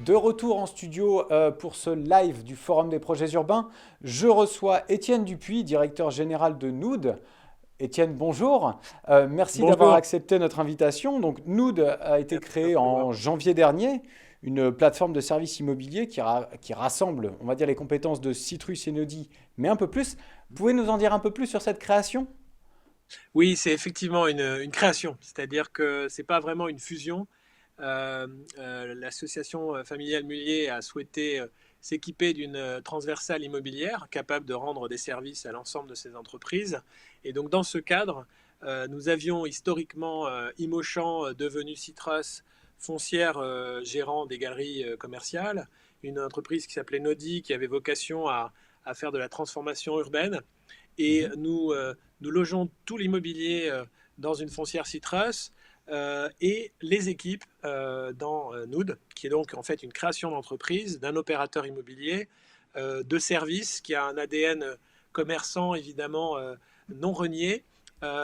De retour en studio pour ce live du Forum des projets urbains, je reçois Étienne Dupuis, directeur général de Nood. Étienne, bonjour. Merci d'avoir Bonjour. accepté notre invitation. Donc, Nood a été Merci de créé recevoir. en janvier dernier, une plateforme de services immobiliers qui rassemble, on va dire, les compétences de Citrus et Nodi, mais un peu plus. Vous pouvez nous en dire un peu plus sur cette création? Oui, c'est effectivement une création, c'est-à-dire que c'est pas vraiment une fusion. Euh, L'association familiale Mullier a souhaité s'équiper d'une transversale immobilière capable de rendre des services à l'ensemble de ces entreprises. Et donc dans ce cadre, nous avions historiquement Imochamp devenu Citrus foncière gérant des galeries commerciales, une entreprise qui s'appelait Nodi qui avait vocation à faire de la transformation urbaine. Et Mhm. nous logeons tout l'immobilier dans une foncière Citrus et les équipes dans Nood, qui est donc en fait une création d'entreprise d'un opérateur immobilier de service qui a un ADN commerçant évidemment non renié,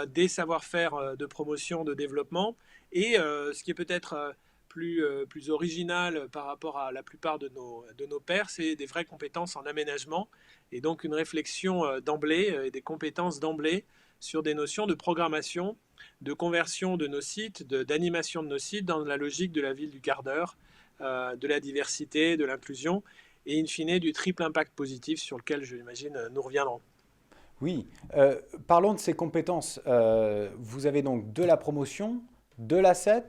des savoir-faire de promotion, de développement et ce qui est peut-être plus original par rapport à la plupart de nos pairs, c'est des vraies compétences en aménagement et donc une réflexion d'emblée et des compétences d'emblée sur des notions de programmation, de conversion de nos sites, d'animation de nos sites dans la logique de la ville du quart d'heure, de la diversité, de l'inclusion et in fine du triple impact positif sur lequel je l'imagine nous reviendrons. Oui, parlons de ces compétences. Vous avez donc de la promotion, de l'asset,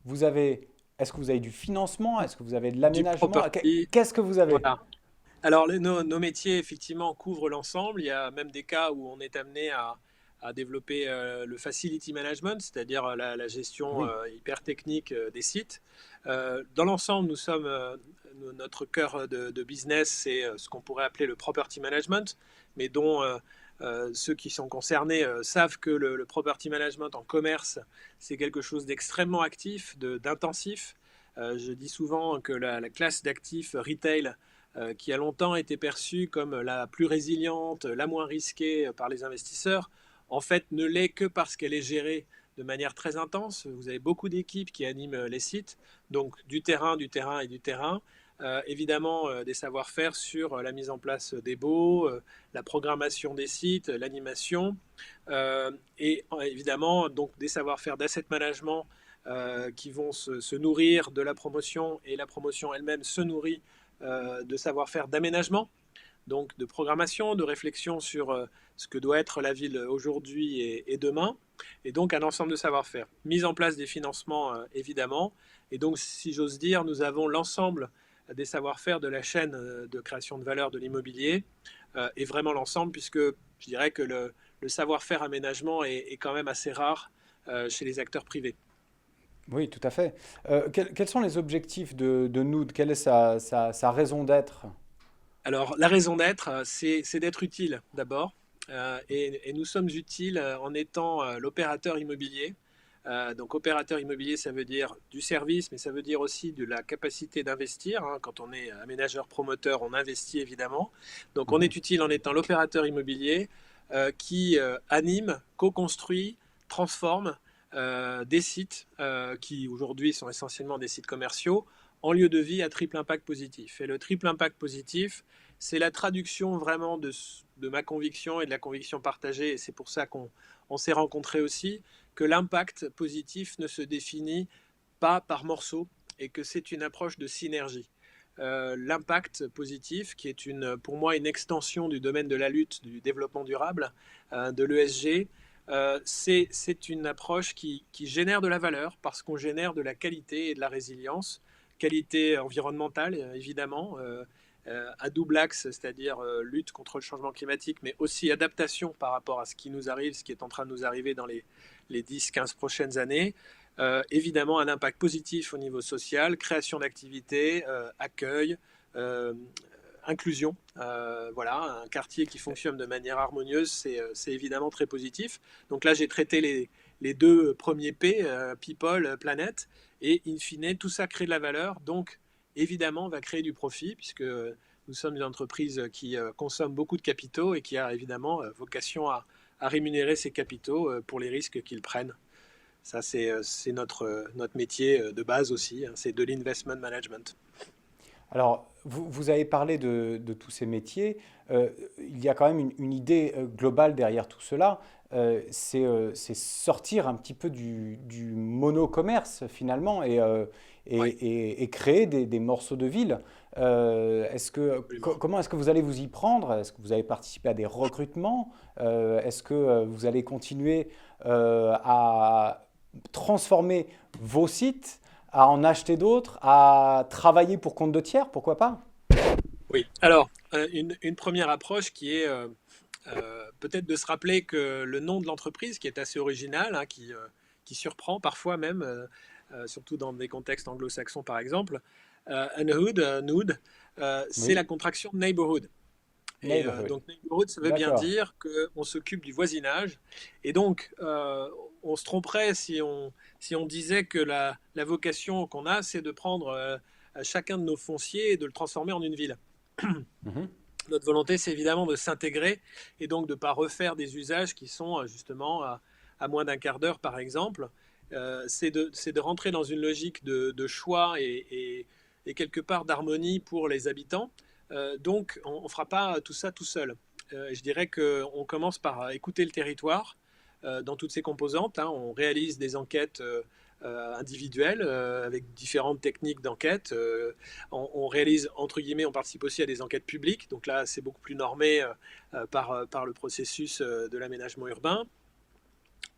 vous avez, est-ce que vous avez du financement, est-ce que vous avez de Du l'aménagement? property, Qu'est-ce que vous avez? voilà. Alors, nos métiers, effectivement, couvrent l'ensemble. Il y a même des cas où on est amené à développer le facility management, c'est-à-dire la gestion Oui. hyper technique des sites. Dans l'ensemble, notre cœur de business, c'est ce qu'on pourrait appeler le property management, mais dont ceux qui sont concernés savent que le property management en commerce, c'est quelque chose d'extrêmement actif, d'intensif. Je dis souvent que la classe d'actifs retail qui a longtemps été perçue comme la plus résiliente, la moins risquée par les investisseurs, en fait ne l'est que parce qu'elle est gérée de manière très intense. Vous avez beaucoup d'équipes qui animent les sites, donc du terrain, du terrain et du terrain. Évidemment, des savoir-faire sur la mise en place des baux, la programmation des sites, l'animation, et évidemment donc des savoir-faire d'asset management qui vont se nourrir de la promotion et la promotion elle-même se nourrit de savoir-faire d'aménagement, donc de programmation, de réflexion sur ce que doit être la ville aujourd'hui et demain, et donc un ensemble de savoir-faire. Mise en place des financements, évidemment, et donc, si j'ose dire, nous avons l'ensemble des savoir-faire de la chaîne de création de valeur de l'immobilier, et vraiment l'ensemble, puisque je dirais que le savoir-faire aménagement est quand même assez rare chez les acteurs privés. Oui, tout à fait. Quels sont les objectifs de Nood? Quelle est sa raison d'être? Alors, la raison d'être, c'est d'être utile d'abord. Et nous sommes utiles en étant l'opérateur immobilier. Donc, opérateur immobilier, ça veut dire du service, mais ça veut dire aussi de la capacité d'investir, hein. Quand on est aménageur promoteur, on investit évidemment. Donc, on Mhm. est utile en étant l'opérateur immobilier qui anime, co-construit, transforme des sites qui aujourd'hui sont essentiellement des sites commerciaux en lieu de vie à triple impact positif. Et le triple impact positif, c'est la traduction vraiment de ma conviction et de la conviction partagée, et c'est pour ça qu'on s'est rencontrés aussi, que l'impact positif ne se définit pas par morceaux et que c'est une approche de synergie. L'impact positif, qui est pour moi une extension du domaine de la lutte du développement durable, de l'ESG, c'est une approche qui génère de la valeur parce qu'on génère de la qualité et de la résilience. Qualité environnementale, évidemment, à double axe, c'est-à-dire lutte contre le changement climatique, mais aussi adaptation par rapport à ce qui nous arrive, ce qui est en train de nous arriver dans les 10-15 prochaines années. Évidemment, un impact positif au niveau social, création d'activités, accueil, euh, inclusion. Voilà, un quartier qui fonctionne de manière harmonieuse, c'est évidemment très positif. Donc là, j'ai traité les deux premiers P, people, planète, et in fine, tout ça crée de la valeur. Donc, évidemment, va créer du profit, puisque nous sommes une entreprise qui consomme beaucoup de capitaux et qui a évidemment vocation à rémunérer ces capitaux pour les risques qu'ils prennent. Ça, c'est notre métier de base aussi, hein, c'est de l'investment management. Alors, vous avez parlé de tous ces métiers. Il y a quand même une idée globale derrière tout cela. C'est sortir un petit peu du monocommerce finalement Oui, et créer des morceaux de ville. absolument. Comment est-ce que vous allez vous y prendre? Est-ce que vous allez participer à des recrutements? Est-ce que vous allez continuer à transformer vos sites, à en acheter d'autres, à travailler pour compte de tiers, pourquoi pas? Oui. Alors, une première approche qui est peut-être de se rappeler que le nom de l'entreprise, qui est assez original, hein, qui surprend parfois même, surtout dans des contextes anglo-saxons par exemple, Nood, c'est la Oui, contraction de neighborhood. Et neighborhood. donc neighborhood, ça veut bien D'accord. dire qu'on s'occupe du voisinage. Et donc, on se tromperait si on disait que la vocation qu'on a, c'est de prendre chacun de nos fonciers et de le transformer en une ville. Mhm, Notre volonté, c'est évidemment de s'intégrer et donc de ne pas refaire des usages qui sont justement à moins d'un quart d'heure, par exemple. C'est de rentrer dans une logique de choix et quelque part d'harmonie pour les habitants. Donc, on ne fera pas tout ça tout seul. Je dirais qu'on commence par écouter le territoire dans toutes ses composantes, hein. On réalise des enquêtes individuelles avec différentes techniques d'enquête. On réalise, entre guillemets, on participe aussi à des enquêtes publiques. Donc là, c'est beaucoup plus normé par le processus de l'aménagement urbain.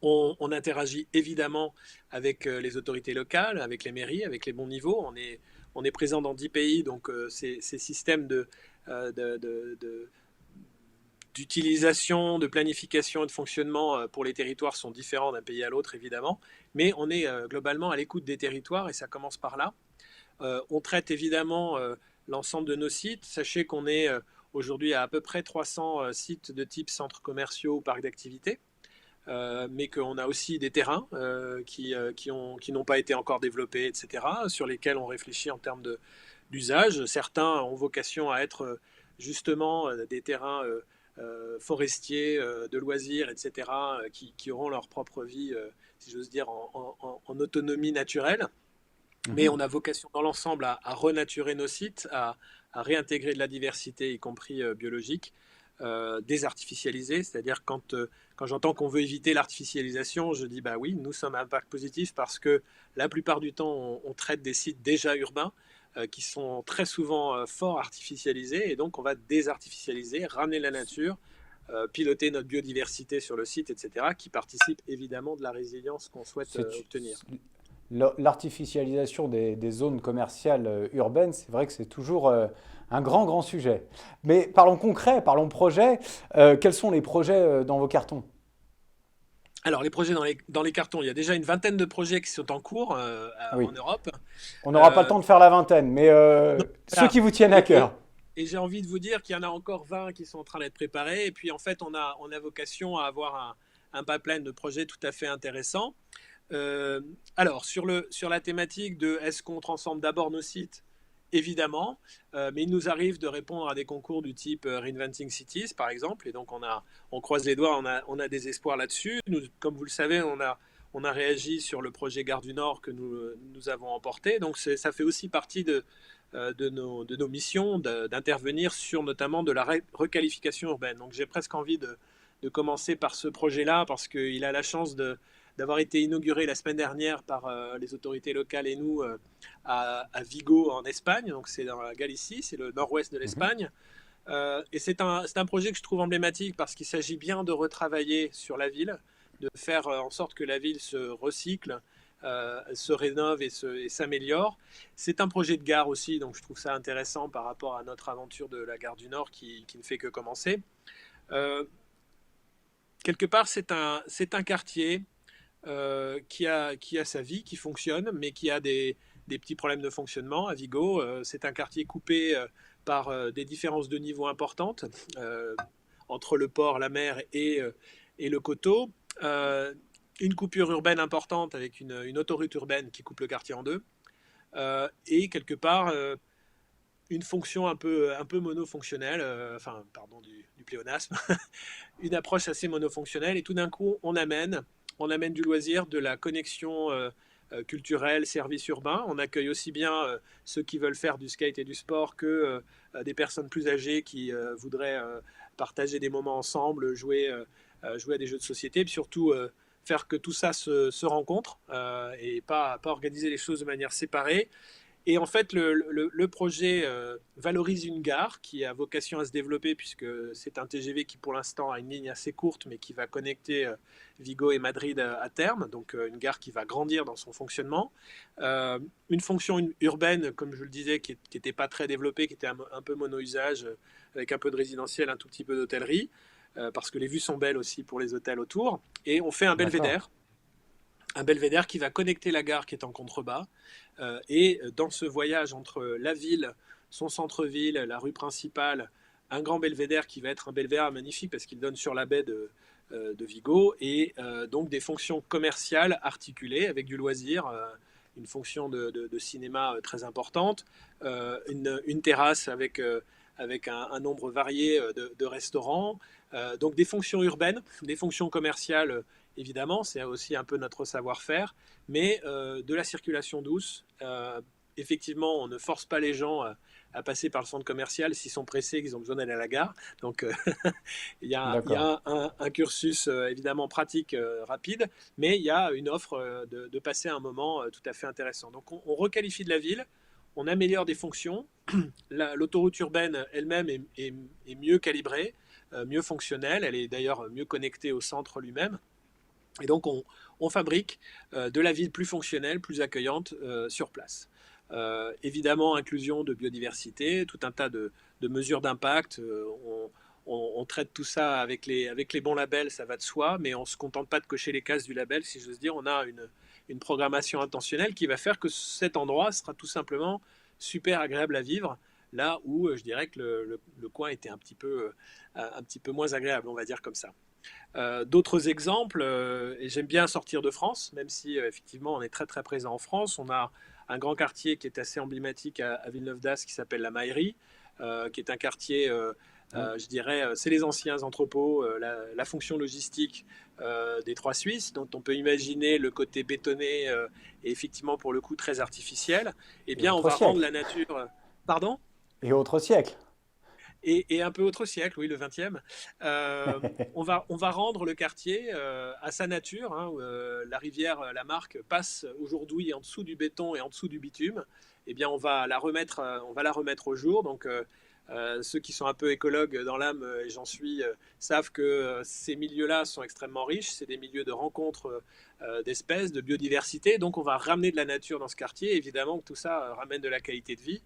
On interagit évidemment avec les autorités locales, avec les mairies, avec les bons niveaux. On est présent dans 10 pays, donc ces systèmes d'utilisation, de planification et de fonctionnement pour les territoires sont différents d'un pays à l'autre, évidemment. Mais on est globalement à l'écoute des territoires et ça commence par là. On traite évidemment l'ensemble de nos sites. Sachez qu'on est aujourd'hui à peu près 300 sites de type centres commerciaux ou parcs d'activités, mais qu'on a aussi des terrains qui n'ont pas été encore développés, etc., sur lesquels on réfléchit en termes d'usage. Certains ont vocation à être justement des terrains forestiers, de loisirs, etc., qui auront leur propre vie, si j'ose dire, en autonomie naturelle. Mais mhm. on a vocation dans l'ensemble à renaturer nos sites, à réintégrer de la diversité, y compris biologique, désartificialiser, c'est-à-dire quand j'entends qu'on veut éviter l'artificialisation, je dis bah oui, nous sommes à impact positif parce que la plupart du temps, on traite des sites déjà urbains qui sont très souvent fort artificialisés et donc on va désartificialiser, ramener la nature, piloter notre biodiversité sur le site, etc., qui participe évidemment de la résilience qu'on souhaite C'est- obtenir. L'artificialisation des zones commerciales urbaines, c'est vrai que c'est toujours un grand sujet. Mais parlons concret, parlons projet. Quels sont les projets dans vos cartons? Alors, les projets dans les cartons, il y a déjà une vingtaine de projets qui sont en cours en Oui, Europe. on n'aura pas le Euh, temps de faire la vingtaine, mais non, ceux voilà. qui vous tiennent à Et, cœur. et j'ai envie de vous dire qu'il y en a encore 20 qui sont en train d'être préparés. Et puis, en fait, on a vocation à avoir un pipeline de projets tout à fait intéressant. Euh, alors, sur la thématique de est-ce qu'on transforme d'abord nos sites? Évidemment, mais il nous arrive de répondre à des concours du type Reinventing Cities, par exemple, et donc on croise les doigts, on a des espoirs là-dessus. Nous, comme vous le savez, on a réagi sur le projet Gare du Nord que nous avons emporté, donc ça fait aussi partie de nos missions d'intervenir sur notamment de la requalification urbaine. Donc j'ai presque envie de commencer par ce projet-là parce qu'il a la chance d'avoir été inauguré la semaine dernière par les autorités locales et nous à Vigo en Espagne, donc c'est dans la Galicie, c'est le nord-ouest de Mhm. l'Espagne. Et c'est un projet que je trouve emblématique parce qu'il s'agit bien de retravailler sur la ville, de faire en sorte que la ville se recycle, se rénove et s'améliore. C'est un projet de gare aussi, donc je trouve ça intéressant par rapport à notre aventure de la gare du Nord qui ne fait que commencer. Euh, Quelque part, c'est un quartier qui a sa vie, qui fonctionne, mais qui a des petits problèmes de fonctionnement. À Vigo, c'est un quartier coupé par des différences de niveau importantes euh, entre le port, la mer et le coteau. Euh, une coupure urbaine importante avec une autoroute urbaine qui coupe le quartier en deux. Et quelque part, une fonction un peu monofonctionnelle, enfin, pardon du pléonasme, une approche assez monofonctionnelle. Et tout d'un coup, on amène du loisir, de la connexion culturels, services urbains. On accueille aussi bien ceux qui veulent faire du skate et du sport que des personnes plus âgées qui voudraient partager des moments ensemble, jouer à des jeux de société, et puis surtout faire que tout ça se rencontre et pas organiser les choses de manière séparée. Et en fait, le projet valorise une gare qui a vocation à se développer puisque c'est un TGV qui pour l'instant a une ligne assez courte mais qui va connecter Vigo et Madrid à terme, donc une gare qui va grandir dans son fonctionnement. Une fonction urbaine, comme je le disais, qui n'était pas très développée, qui était un peu mono-usage, avec un peu de résidentiel, un tout petit peu d'hôtellerie, parce que les vues sont belles aussi pour les hôtels autour. Et on fait D'accord. un belvédère qui va connecter la gare qui est en contrebas. Et dans ce voyage entre la ville, son centre-ville, la rue principale, un grand belvédère qui va être un belvédère magnifique parce qu'il donne sur la baie de Vigo, et donc des fonctions commerciales articulées avec du loisir, une fonction de cinéma très importante, une terrasse avec un nombre varié de restaurants, donc des fonctions urbaines, des fonctions commerciales évidemment, c'est aussi un peu notre savoir-faire, mais de la circulation douce. Effectivement, on ne force pas les gens à passer par le centre commercial s'ils sont pressés, qu'ils ont besoin d'aller à la gare. Donc, il y D'accord. a un cursus évidemment pratique rapide, mais il y a une offre de passer un moment tout à fait intéressant. Donc, on requalifie de la ville, on améliore des fonctions. L'autoroute urbaine elle-même est mieux calibrée, mieux fonctionnelle. Elle est d'ailleurs mieux connectée au centre lui-même. Et donc, on fabrique de la ville plus fonctionnelle, plus accueillante sur place. Évidemment, inclusion de biodiversité, tout un tas de mesures d'impact. On traite tout ça avec les bons labels, ça va de soi, mais on ne se contente pas de cocher les cases du label, si j'ose dire. On a une programmation intentionnelle qui va faire que cet endroit sera tout simplement super agréable à vivre, là où je dirais que le coin était un petit peu moins agréable, on va dire comme ça. D'autres exemples, et j'aime bien sortir de France, même si effectivement on est très très présent en France. On a un grand quartier qui est assez emblématique à Villeneuve d'Ascq qui s'appelle la Maillerie, qui est un quartier, Oui. je dirais, c'est les anciens entrepôts, la fonction logistique des Trois Suisses, dont on peut imaginer le côté bétonné et effectivement pour le coup très artificiel. Eh Et bien, on autres va rendre siècles. la nature. Pardon? Et autres siècles. Et un peu autre siècle, oui, le 20e. On va rendre le quartier à sa nature, hein, où, la rivière, la Marque, passe aujourd'hui en dessous du béton et en dessous du bitume. Eh bien, on va la remettre au jour. Donc, ceux qui sont un peu écologues dans l'âme, et j'en suis, savent que ces milieux-là sont extrêmement riches. C'est des milieux de rencontre d'espèces, de biodiversité. Donc, on va ramener de la nature dans ce quartier. Évidemment que tout ça ramène de la qualité de vie,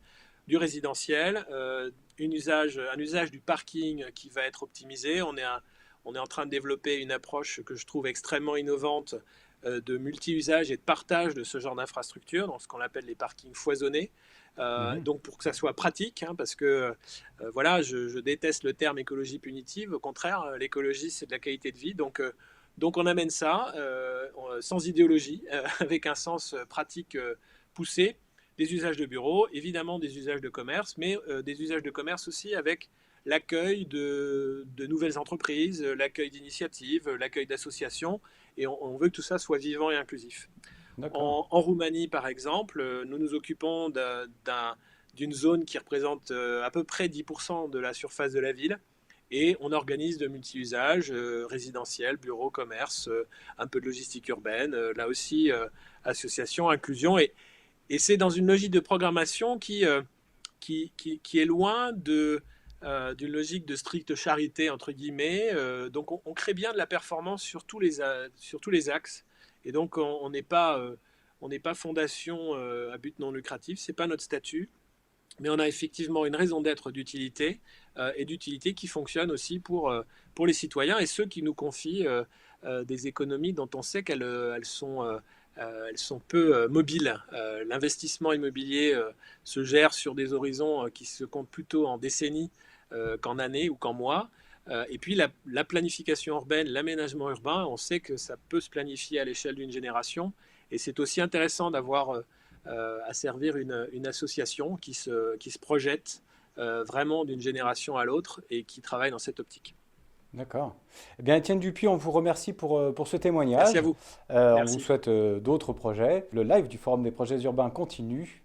du résidentiel, un usage du parking qui va être optimisé. On est en train de développer une approche que je trouve extrêmement innovante de multi-usage et de partage de ce genre d'infrastructure, dans ce qu'on appelle les parkings foisonnés. Mhm. Donc pour que ça soit pratique, hein, parce que voilà, je déteste le terme écologie punitive. Au contraire, l'écologie c'est de la qualité de vie. Donc on amène ça sans idéologie, avec un sens pratique poussé, des usages de bureaux, évidemment des usages de commerce, mais des usages de commerce aussi avec l'accueil de nouvelles entreprises, l'accueil d'initiatives, l'accueil d'associations, et on veut que tout ça soit vivant et inclusif. D'accord. En Roumanie, par exemple, nous nous occupons d'une zone qui représente à peu près 10% de la surface de la ville, et on organise de multi-usages, résidentiels, bureaux, commerce, un peu de logistique urbaine, là aussi association, inclusion, et c'est dans une logique de programmation qui est loin d'une logique de stricte charité, entre guillemets. Donc on crée bien de la performance sur tous les axes. Et donc on n'est pas fondation à but non lucratif, ce n'est pas notre statut. Mais on a effectivement une raison d'être d'utilité, et d'utilité qui fonctionne aussi pour les citoyens et ceux qui nous confient des économies dont on sait elles sont peu mobiles. L'investissement immobilier se gère sur des horizons qui se comptent plutôt en décennies qu'en années ou qu'en mois. Et puis la planification urbaine, l'aménagement urbain, on sait que ça peut se planifier à l'échelle d'une génération. Et c'est aussi intéressant d'avoir à servir une association qui se projette vraiment d'une génération à l'autre et qui travaille dans cette optique. D'accord. Eh bien, Étienne Dupuis, on vous remercie pour ce Merci à témoignage. vous. On vous Merci. souhaite d'autres projets. Le live du Forum des projets urbains continue.